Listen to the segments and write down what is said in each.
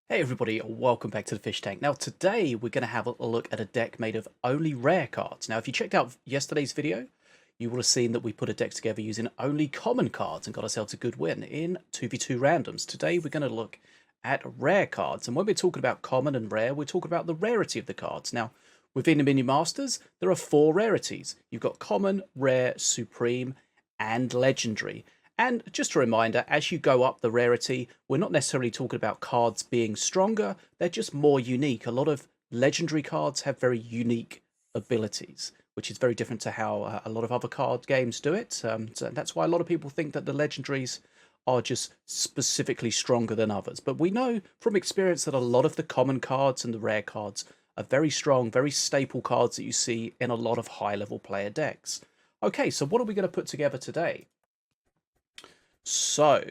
Hey everybody, welcome back to the Fish Tank. Now today we're going to have a look at a deck made of only rare cards. Now if you checked out yesterday's video, you will have seen that we put a deck together using only common cards and got ourselves a good win in 2v2 randoms. Today we're going to look at rare cards, and when we're talking about common and rare, we're talking about the rarity of the cards. Now within the Minion Masters, there are 4 rarities. You've got common, rare, supreme, and legendary. And just a reminder, as you go up the rarity, we're not necessarily talking about cards being stronger, they're just more unique. A lot of legendary cards have very unique abilities, which is very different to how a lot of other card games do it. So that's why a lot of people think that the legendaries are just specifically stronger than others. But we know from experience that a lot of the common cards and the rare cards are very strong, very staple cards that you see in a lot of high-level player decks. Okay, so what are we going to put together today? So,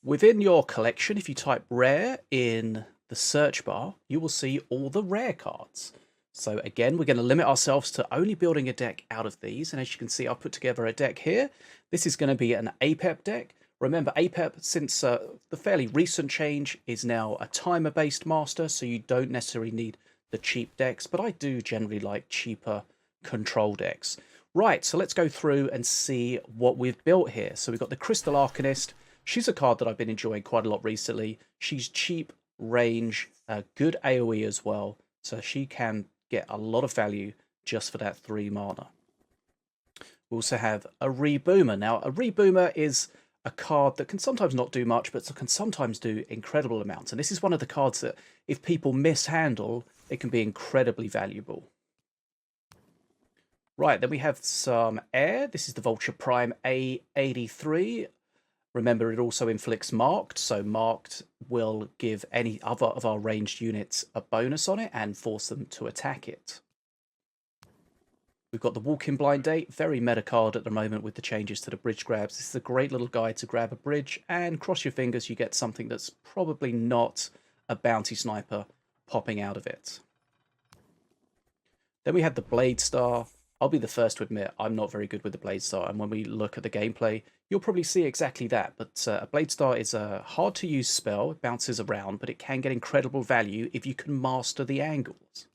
within your collection, if you type rare in the search bar, you will see all the rare cards. So again, we're going to limit ourselves to only building a deck out of these. And as you can see, I've put together a deck here. This is going to be an Apep deck. Remember, Apep, since the fairly recent change, is now a timer-based master, so you don't necessarily need the cheap decks, but I do generally like cheaper control decks. Right, so let's go through and see what we've built here. So we've got the Crystal Arcanist. She's a card that I've been enjoying quite a lot recently. She's cheap, range, good AoE as well. So she can get a lot of value just for that 3 mana. We also have a Reboomer. Now, a Reboomer is a card that can sometimes not do much, but can sometimes do incredible amounts. And this is one of the cards that, if people mishandle, it can be incredibly valuable. Right, then we have some air. This is the Vulture Prime A83. Remember, it also inflicts marked, so marked will give any other of our ranged units a bonus on it and force them to attack it. We've got the Walk-in Blind Date, very meta card at the moment with the changes to the bridge grabs. This is a great little guide to grab a bridge, and cross your fingers you get something that's probably not a bounty sniper popping out of it. Then we have the Bladestar. I'll be the first to admit I'm not very good with the Bladestar, and when we look at the gameplay, you'll probably see exactly that. But a Bladestar is a hard-to-use spell. It bounces around, but it can get incredible value if you can master the angles.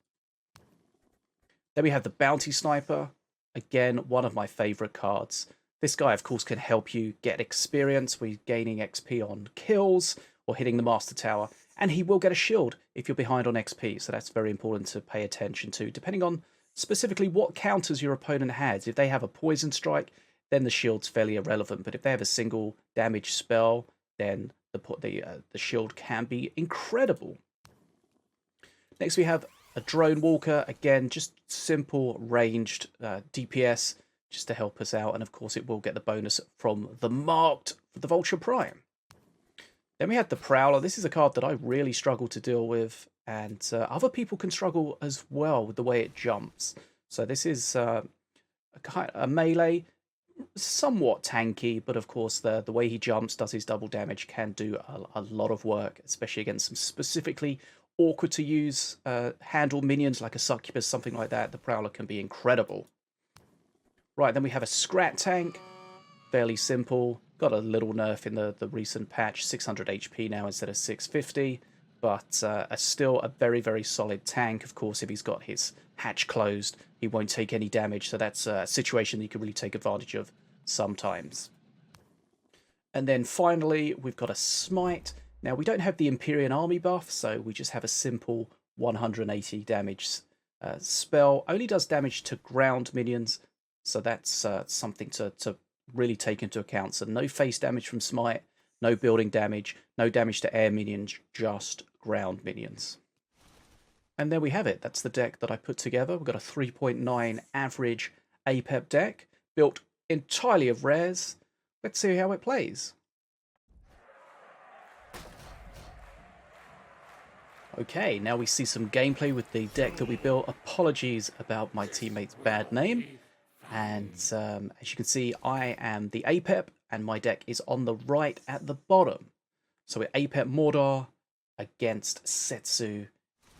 Then we have the Bounty Sniper. Again, one of my favourite cards. This guy, of course, can help you get experience with gaining XP on kills or hitting the Master Tower, and he will get a shield if you're behind on XP, so that's very important to pay attention to, depending on specifically what counters your opponent has. If they have a poison strike, then the shield's fairly irrelevant. But if they have a single damage spell, then the shield can be incredible. Next we have a Drone Walker. Again, just simple ranged DPS just to help us out. And of course it will get the bonus from the marked for the Vulture Prime. Then we had the Prowler. This is a card that I really struggle to deal with, and other people can struggle as well with the way it jumps. So this is a melee, somewhat tanky, but of course the way he jumps, does his double damage, can do a lot of work, especially against some specifically awkward to use handle minions like a Succubus, something like that. The Prowler can be incredible. Right, then we have a Scrat tank. Fairly simple. Got a little nerf in the recent patch, 600 HP now instead of 650, but still a very, very solid tank. Of course, if he's got his hatch closed, he won't take any damage, so that's a situation that you can really take advantage of sometimes. And then finally, we've got a Smite. Now, we don't have the Empyrean Army buff, so we just have a simple 180 damage spell. Only does damage to ground minions, so that's something to really take into account. So no face damage from Smite, no building damage, no damage to air minions, just ground minions. And there we have it. That's the deck that I put together. We've got a 3.9 average Apep deck, built entirely of rares. Let's see how it plays. Okay, now we see some gameplay with the deck that we built. Apologies about my teammate's bad name. And as you can see, I am the Apep, and my deck is on the right at the bottom. So we're Apep Mordor against Setsu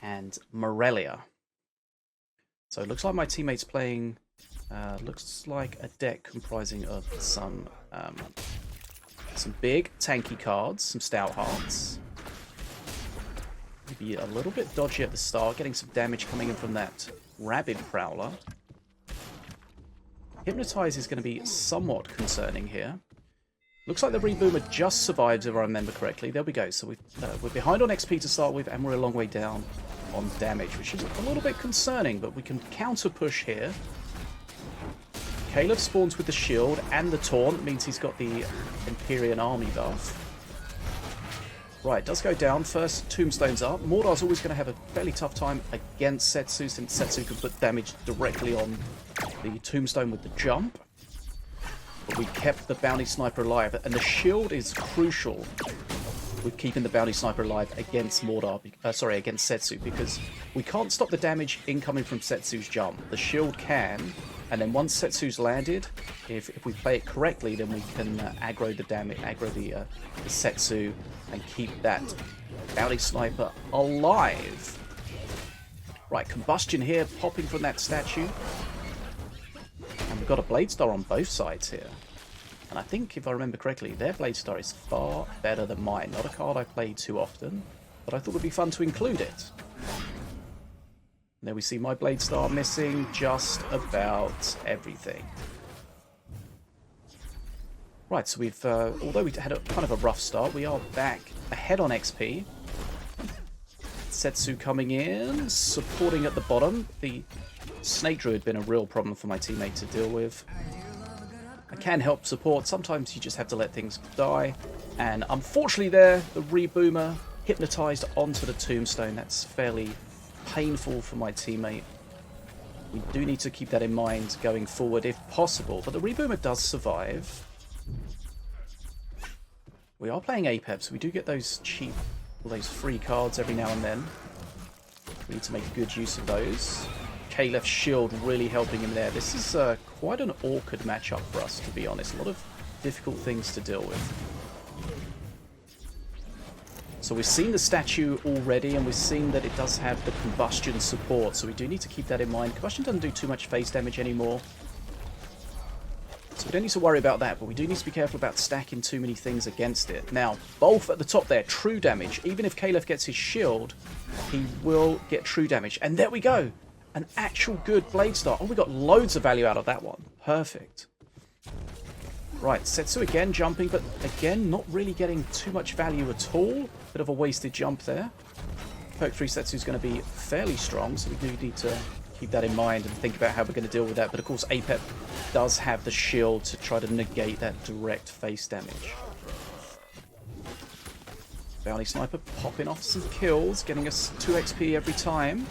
and Morelia. So it looks like my teammate's playing, looks like a deck comprising of some big tanky cards, some stout hearts. be a little bit dodgy at the start, getting some damage coming in from that rabid Prowler. Hypnotize is going to be somewhat concerning here. Looks like the Reboomer just survives, if I remember correctly. There we go. So we're behind on XP to start with, and we're a long way down on damage, which is a little bit concerning, but we can counter push here. Caleb spawns with the shield and the taunt, means he's got the Empyrean army buff. Right, does go down. First tombstone's up. Mordar's always going to have a fairly tough time against Setsu, since Setsu can put damage directly on the tombstone with the jump. But we kept the bounty sniper alive, and the shield is crucial with keeping the bounty sniper alive against against Setsu, because we can't stop the damage incoming from Setsu's jump. The shield can, and then once Setsu's landed, if we play it correctly, then we can aggro the Setsu and keep that bounty sniper alive. Right, combustion here, popping from that statue. And we've got a Bladestar on both sides here. And I think, if I remember correctly, their Bladestar is far better than mine. Not a card I play too often, but I thought it would be fun to include it. And there we see my Bladestar missing just about everything. Right, so we've, although we had a kind of a rough start, we are back ahead on XP. Setsu coming in, supporting at the bottom. The Snake Druid had been a real problem for my teammate to deal with. I can help support. Sometimes you just have to let things die. And unfortunately there, the Reboomer hypnotized onto the tombstone. That's fairly painful for my teammate. We do need to keep that in mind going forward if possible. But the Reboomer does survive. We are playing Apep, so we do get those cheap, those free cards every now and then. We need to make good use of those. K-Left shield really helping him there. This is quite an awkward matchup for us, to be honest. A lot of difficult things to deal with. So we've seen the statue already, and we've seen that it does have the combustion support, so we do need to keep that in mind. Combustion doesn't do too much face damage anymore, so we don't need to worry about that, but we do need to be careful about stacking too many things against it. Now, Bolf at the top there, true damage. Even if Caleb gets his shield, he will get true damage. And there we go! An actual good Bladestar. Oh, we got loads of value out of that one. Perfect. Right, Setsu again jumping, but again, not really getting too much value at all. Bit of a wasted jump there. Perk 3 Setsu's going to be fairly strong, so we do need to keep that in mind and think about how we're going to deal with that. But of course, Apep does have the shield to try to negate that direct face damage. Bounty Sniper popping off some kills, getting us 2 XP every time.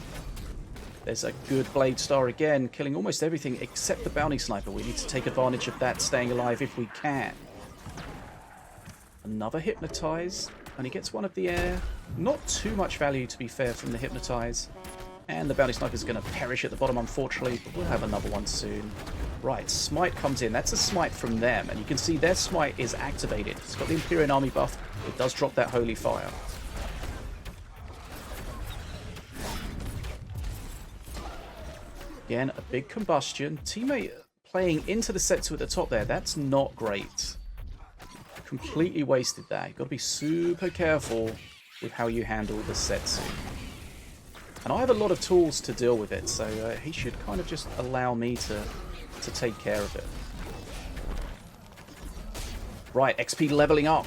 There's a good Bladestar again, killing almost everything except the Bounty Sniper. We need to take advantage of that, staying alive if we can. Another Hypnotize, and he gets one of the air. Not too much value, to be fair, from the Hypnotize. And the Bounty Sniper is going to perish at the bottom, unfortunately, but we'll have another one soon. Right, Smite comes in. That's a Smite from them, and you can see their Smite is activated. It's got the Empyrean Army buff. It does drop that Holy Fire. Again, a big combustion. Teammate playing into the Setsu at the top there. That's not great. Completely wasted that. You've got to be super careful with how you handle the Setsu. And I have a lot of tools to deal with it, so he should kind of just allow me to take care of it. Right, XP leveling up.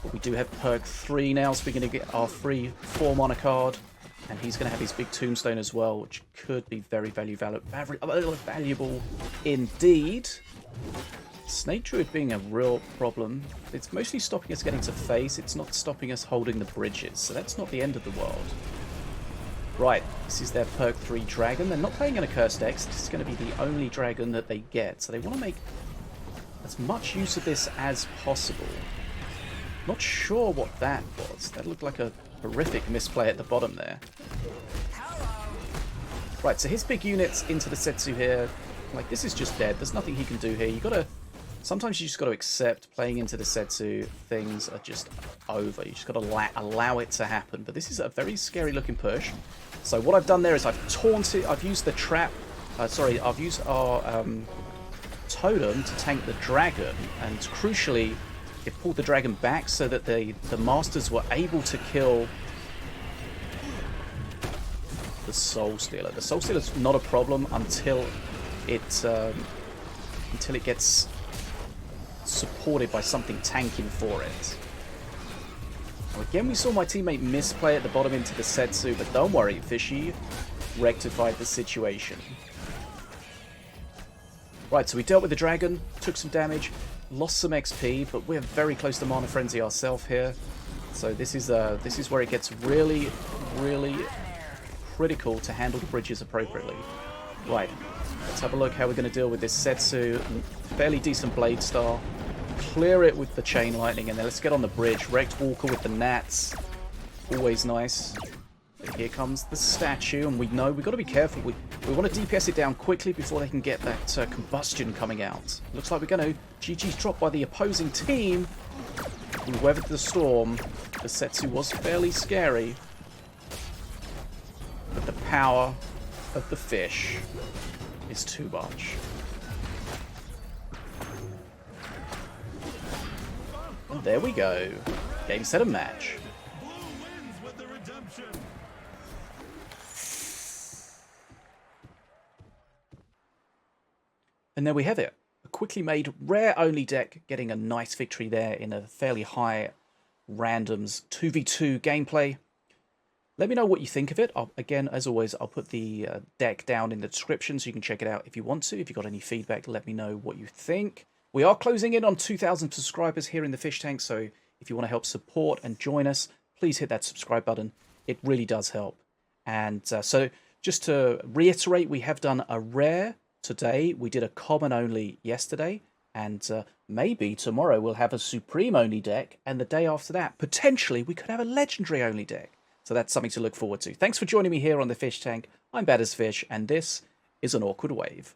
But we do have perk 3 now, so we're going to get our free 4 mana card. And he's going to have his big tombstone as well, which could be very valuable indeed. Snake Druid being a real problem. It's mostly stopping us getting to face. It's not stopping us holding the bridges. So that's not the end of the world. Right, this is their perk 3 dragon. They're not playing in a cursed X. This is going to be the only dragon that they get. So they want to make as much use of this as possible. Not sure what that was. That looked like a horrific misplay at the bottom there. Right, so his big units into the Setsu here. Like, this is just dead. There's nothing he can do here. You gotta... Sometimes you just gotta accept playing into the Setsu. Things are just over. You just gotta allow it to happen. But this is a very scary looking push. So what I've done there is I've taunted... I've used the trap... I've used our totem to tank the dragon. And crucially... it pulled the dragon back so that the Masters were able to kill the Soul Stealer. The Soul Stealer's not a problem until it gets supported by something tanking for it. Now again, we saw my teammate misplay at the bottom into the Setsu, but don't worry, Fishy rectified the situation. Right, so we dealt with the dragon, took some damage, lost some XP, but we're very close to Mana Frenzy ourselves here. So this is where it gets really, really critical to handle the bridges appropriately. Right, let's have a look how we're going to deal with this Setsu. Fairly decent Bladestar. Clear it with the Chain Lightning, and then let's get on the bridge. Wrecked Walker with the Nats. Always nice. But here comes the statue, and we know we've got to be careful. We want to DPS it down quickly before they can get that combustion coming out. Looks like we're going to... GG's dropped by the opposing team. We weathered the storm. The Setsu was fairly scary. But the power of the fish is too much. And there we go. Game, set, and match. And there we have it. A quickly made rare-only deck getting a nice victory there in a fairly high randoms 2v2 gameplay. Let me know what you think of it. Again, as always, I'll put the deck down in the description so you can check it out if you want to. If you've got any feedback, let me know what you think. We are closing in on 2,000 subscribers here in the Fish Tank, so if you want to help support and join us, please hit that subscribe button. It really does help. And so just to reiterate, we have done a rare today. We did a common only yesterday, and maybe tomorrow we'll have a supreme only deck, and the day after that, potentially, we could have a legendary only deck. So that's something to look forward to. Thanks for joining me here on the Fish Tank. I'm Bad as Fish, and this is An Awkward Wave.